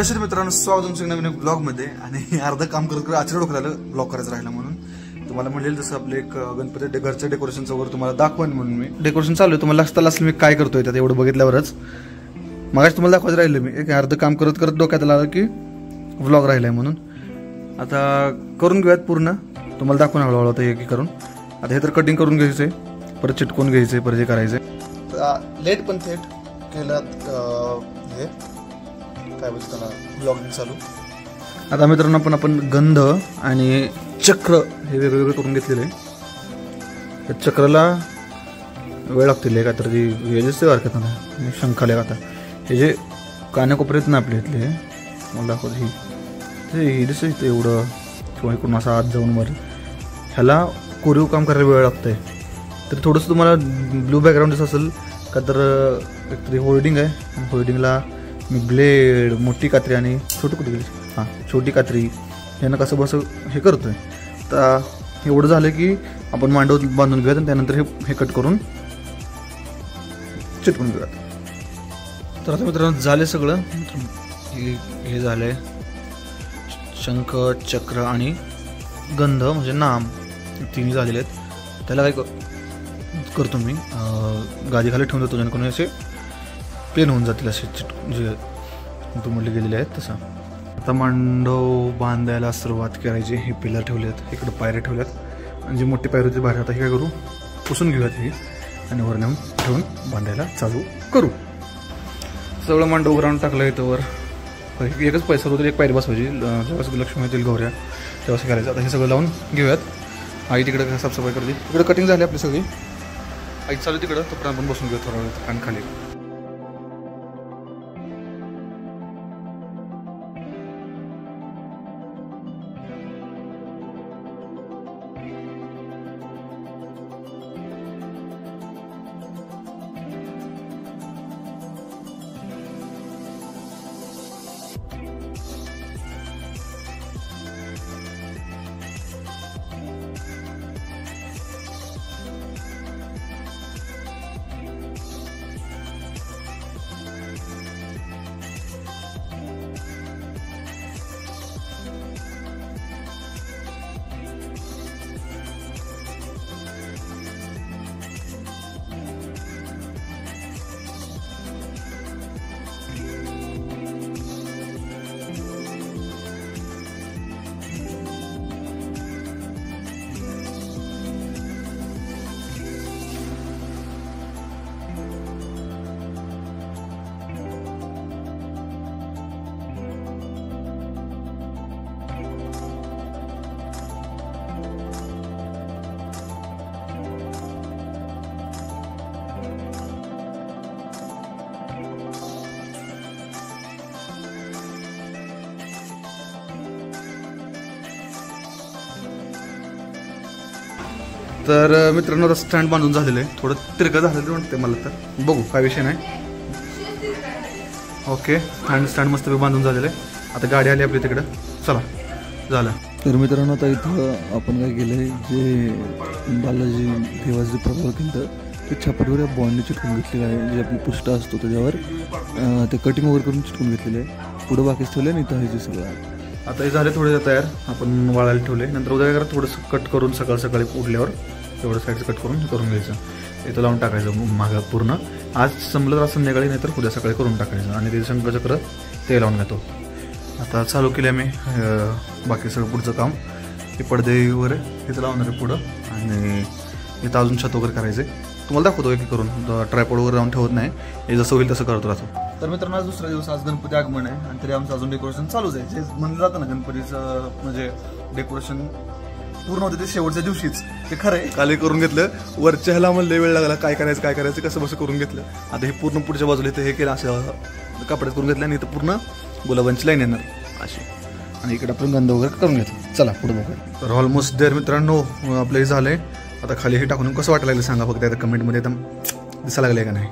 कसे मित्रांनो, स्वागत तुमचं नवीन ब्लॉग मध्ये. आणि अर्ध काम करत अचानक डोक्याला ब्लॉग करायचं राहिला म्हणून तुम्हाला म्हणलेलं तसं आपलं एक गणपती घरच्या डेकोरेशनचं वर तुम्हाला दाखवण म्हणून मी डेकोरेशन चालू आहे. तुम्हाला लक्षात असलं मी काय करतोय त्यात एवढं बघितल्यावरच मगाशी तुम्हाला दाखवायचं राहिलं. मी एक अर्ध काम करत करत डोक्यात आलं की व्लॉग राहिलाय म्हणून आता करून घेऊयात पूर्ण. तुम्हाला दाखवून हळूहळू होतं एक करून. आता हे तर कटिंग करून घ्यायचंय, परत चिटकून घ्यायचंय, परत हे करायचंय. लेट पण थेट केलं हे काय बोलतो त्याला ब्लॉगिंग चालू. आता मित्रांनो आपण गंध आणि चक्र हे वेगवेगळे करून घेतलेले आहे. त्या चक्राला वेळ लागतील का तर ती वेळेच वारकत ना शंखाले आता हे जे कानाकोपऱ्यात ना आपले इथले मला दाखवत ही दिसत एवढं किंवा इकडून असं आत जाऊन वर ह्याला कोरीव काम करायला वेळ लागतंय. तर थोडंसं तुम्हाला ब्लू बॅकग्राऊंड दिसत असेल का तर एकतरी होल्डिंग आहे. होल्डिंगला मी ब्लेड, मोठी कात्री आणि छोटी कुठे गेली छोटी कात्री ह्यानं कसं बस हे करतोय. तर एवढं झालं की आपण मांडव बांधून घेऊयात आणि त्यानंतर हे कट करून चिटकून घेऊयात. तर आता मित्रांनो झाले सगळं. हे झालंय शंख, चक्र आणि गंध म्हणजे नाम तिन्ही झालेले आहेत. त्याला काय करतो मी गादी खाली ठेवून देतो जेणेकरून असे प्लेन होऊन जातील असे जे तुमले गेलेले आहेत तसं. आता मांडव बांधायला सुरुवात करायची. हे पिलर ठेवलेत, इकडे पायऱ्या ठेवल्यात आणि जी मोठी पायरी होती बाहेर आता हे काय करू पुसून घेऊयात हे आणि वर नेऊन ठेवून बांधायला चालू करू. सगळं मांडव उघडून टाकलं इथं वर. एकच पैसा होतो, एक पायरी बसवायची. जेव्हा सगळं लक्ष्मी येतील गौऱ्या तेव्हा करायचं. आता हे सगळं लावून घेऊयात. आई तिकडे साफसफाई करते. तिकडे कटिंग झाली आपली सगळी. आई चालू तिकडं तर आपण बसून घेऊ थोडा वेळ आणि खाली. तर मित्रांनो आता स्टँड बांधून झालेलं आहे. थोडं तिरकं झालेलं वाटतं मला, तर बघू काय विषय नाही. ओके स्टँड मस्त बांधून झालेलं आहे. आता गाडी आली आपली तिकडं. चला झालं. तर मित्रांनो आता इथं आपण काय केलं आहे, जे बालाजी देवाचे प्रभाव केलं ते छापडीवर बॉन्डने चिटकून घेतलेलं आहे. जे आपली पुष्ट असतो त्याच्यावर ते कटिंग वगैरे करून चिटकून घेतलेलं आहे. पुढं बाकीच ठेवलं आणि इथं हे जे सगळं आता हे झाले थोडे तयार. आपण वाळायला ठेवले. नंतर उद्या काय करा थोडंसं कट करून सकाळी उठल्यावर तेवढं साईडचं कट करून घ्यायचं. इथं लावून टाकायचं मागं पूर्ण. आज संपलं तर संध्याकाळी नाही तर उद्या सकाळी करून टाकायचं आणि ते शंखचक्र ते लावून घेतो. आता चालू केलं मी बाकी सगळं पुढचं काम. हे पडदे वगैरे इथं लावणार आहे पुढं आणि इथं अजून छत वगैरे करायचं आहे. तुम्हाला दाखवतो एक करून. ट्रायपॉड वगैरे लावून ठेवत नाही, हे जसं होईल तसं करत राहतो. तर मित्रांनो आज दुसरा दिवस, आज गणपती आगमन आहे आणि तरी आमचं अजून डेकोरेशन चालूच आहे. जे म्हणलं जातं ना गणपतीचं म्हणजे डेकोरेशन पूर्ण होते ते शेवटच्या दिवशीच. ते खरं आहे. काल करून घेतलं वरच्या ह्याला मला वेळ लागला काय करायचं कसं बसं करून घेतलं. आता हे पूर्ण पुढच्या बाजूला इथं हे केलं असं कपड्यात करून घेतलं आणि इथं पूर्ण गुलाबांची लाईन येणार अशी आणि इकडे आपण गंध वगैरे करून घेतलं. चला पुढे बघूया. तर ऑलमोस्ट देअर मित्रांनो आपलं हे झालंय. आता खाली हे टाकून कसं वाटायला लागलं सांगा फक्त आता कमेंटमध्ये. एकदम दिसायला लागले का नाही.